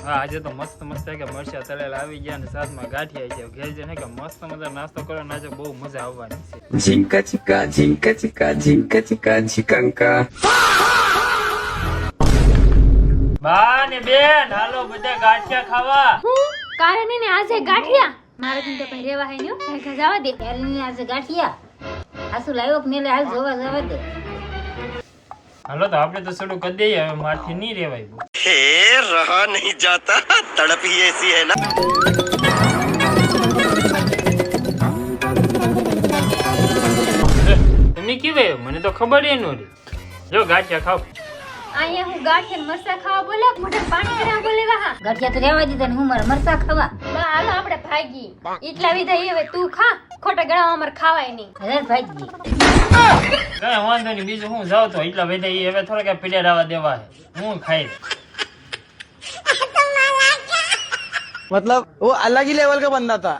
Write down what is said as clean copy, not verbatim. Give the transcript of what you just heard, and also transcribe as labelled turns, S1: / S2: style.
S1: હા આજે તો મસ્ત મસ્ત કે મરચા તળેલા આવી ગયા ને સાથમાં ગાંઠિયા છે. ઘેર જઈને કે મસ્ત મજા નાસ્તો કરો ને આજે બહુ મજા આવવાની છે.
S2: ઝીંકા ચીકા ઝીંકા ચીકા ઝીંકા ચીકા ઝીંકા.
S1: બા ને બેન હાલો બધા ગાંઠિયા ખાવા.
S3: કારણ ને આજે ગાંઠિયા મારે તો ભાઈ રેવા હે ન્યો કાકા જવા દે
S4: એલની આજે ગાંઠિયા આસુ લાવ્યો કે ને હાલ જોવા જવા દે.
S1: હાલો તો આપણે તો શરૂ કરી દઈએ હવે મારથી નહીં રેવાય બહુ.
S5: हे रहा नहीं जाता तड़प ही ऐसी है ना.
S1: તમે કેવે મને તો ખબર ય નો રહી. જો ગાંઠિયા ખાવ.
S3: અહીંયા હું ગાંઠિયા મરસા ખાવા બોલા મોઢે પાણી કરવા બોલેવા હા
S4: ગાંઠિયા તો રહેવા દીધા ને હું મારા મરચા ખાવા.
S3: બા હાલો આપણે ભાગી એટલા વિધા હવે તું ખા ખોટા ગળા અમાર ખાવાય નહીં
S4: અરે ભાઈ
S1: કઈ વાંધો નહીં બીજું હું જાઉં તો એટલા બધા ઈ હવે થોડાક પીડ્યા રહેવા દેવા હે હું ખાઈ લઉં.
S6: मतलब वो अलग ही लेवल का बंदा था.